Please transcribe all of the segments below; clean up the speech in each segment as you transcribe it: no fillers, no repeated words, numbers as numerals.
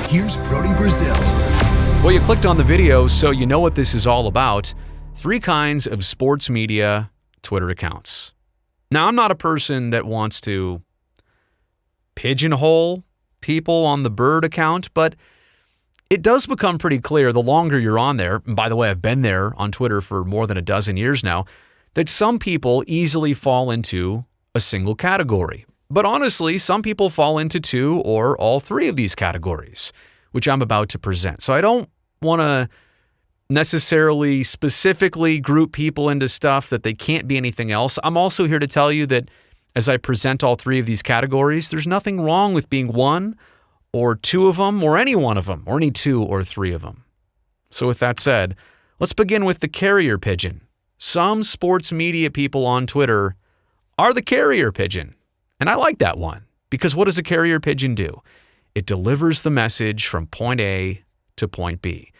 Here's Brody Brazil. Well, you clicked on the video, so you know what this is all about. 3 kinds of sports media Twitter accounts. Now, I'm not a person that wants to pigeonhole people on the bird account, but it does become pretty clear the longer you're on there, and by the way, I've been there on Twitter for more than a dozen years now, that some people easily fall into a single category. But honestly, some people fall into 2 or all 3 of these categories, which I'm about to present. So I don't want to necessarily specifically group people into stuff that they can't be anything else. I'm also here to tell you that as I present all 3 of these categories, there's nothing wrong with being 1 or 2 of them or any one of them or any 2 or 3 of them. So with that said, let's begin with the carrier pigeon. Some sports media people on Twitter are the carrier pigeon. And I like that one because what does a carrier pigeon do? It delivers the message from point A to point B.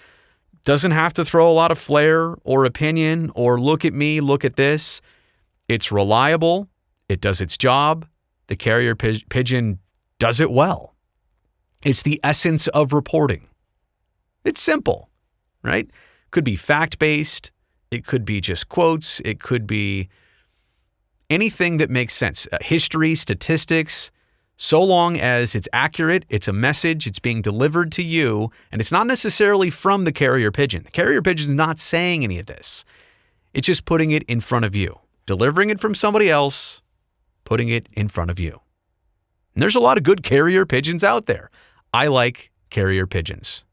Doesn't have to throw a lot of flair or opinion or look at me, look at this. It's reliable. It does its job. The carrier pigeon does it well. It's the essence of reporting. It's simple, right? Could be fact-based. It could be just quotes. It could be anything that makes sense. History, statistics, so long as it's accurate, it's a message, it's being delivered to you, and it's not necessarily from the carrier pigeon. The carrier pigeon is not saying any of this. It's just putting it in front of you, delivering it from somebody else, putting it in front of you. And there's a lot of good carrier pigeons out there. I like carrier pigeons.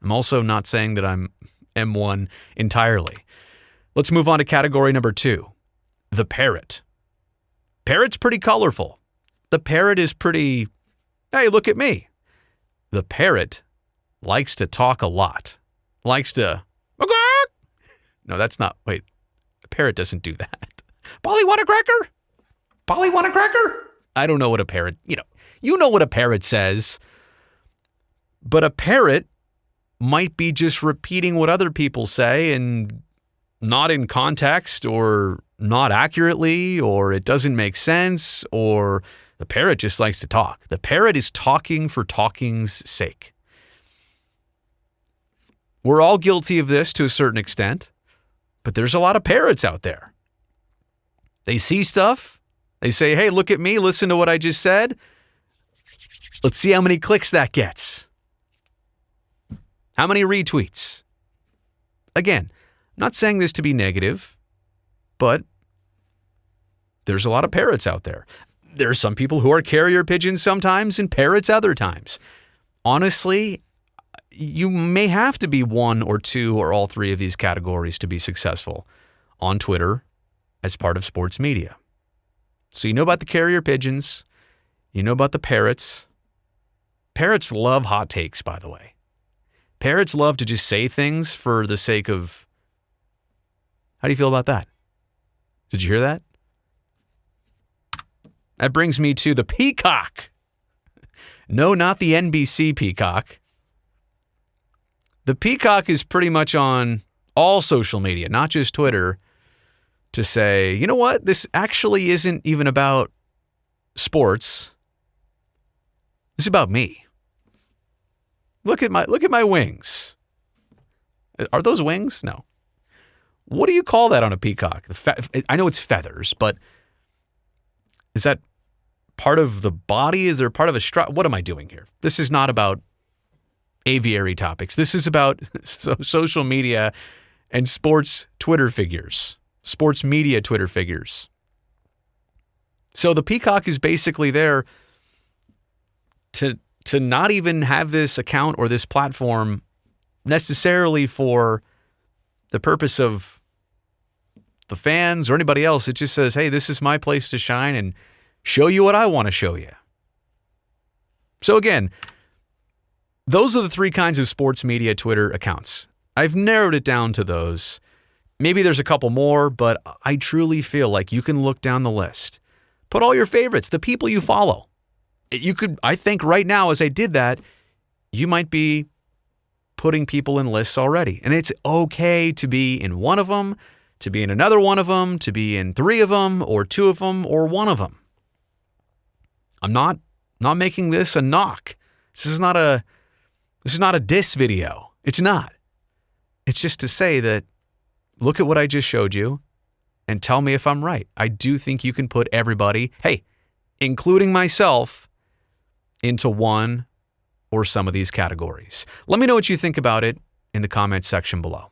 I'm also not saying that I'm M1 entirely. Let's move on to category number 2, the parrot. Parrot's pretty colorful. The parrot is pretty, hey, look at me. The parrot likes to talk a lot. Likes to, no, that's not, wait, the parrot doesn't do that. Polly, want a cracker? Polly, want a cracker? I don't know what a parrot, you know what a parrot says. But a parrot might be just repeating what other people say and not in context or not accurately, or it doesn't make sense, or the parrot just likes to talk. The parrot is talking for talking's sake. We're all guilty of this to a certain extent, but there's a lot of parrots out there. They see stuff. They say, hey, look at me. Listen to what I just said. Let's see how many clicks that gets. How many retweets? Again, I'm not saying this to be negative, but there's a lot of parrots out there. There are some people who are carrier pigeons sometimes and parrots other times. Honestly, you may have to be 1 or 2 or all 3 of these categories to be successful on Twitter as part of sports media. So you know about the carrier pigeons. You know about the parrots. Parrots love hot takes, by the way. Parrots love to just say things for the sake of... How do you feel about that? Did you hear that? That brings me to the Peacock. No, not the NBC Peacock. The Peacock is pretty much on all social media, not just Twitter, to say, you know what? This actually isn't even about sports. This is about me. Look at my wings. Are those wings? No. What do you call that on a peacock? I know it's feathers, but is that part of the body? Is there part of a strut? What am I doing here? This is not about aviary topics. This is about social media and sports Twitter figures, sports media Twitter figures. So the Peacock is basically there to not even have this account or this platform necessarily for the purpose of the fans or anybody else. It just says, hey, this is my place to shine and show you what I want to show you. So again, those are the 3 kinds of sports media Twitter accounts. I've narrowed it down to those. Maybe there's a couple more, but I truly feel like you can look down the list. Put all your favorites, the people you follow. You could, I think right now as I did that, you might be putting people in lists already. And it's okay to be in one of them, to be in another one of them, to be in 3 of them, or 2 of them, or 1 of them. I'm not making this a knock. This is not a This is not a diss video. It's not. It's just to say that look at what I just showed you and tell me if I'm right. I do think you can put everybody, hey, including myself, into one or some of these categories. Let me know what you think about it in the comments section below.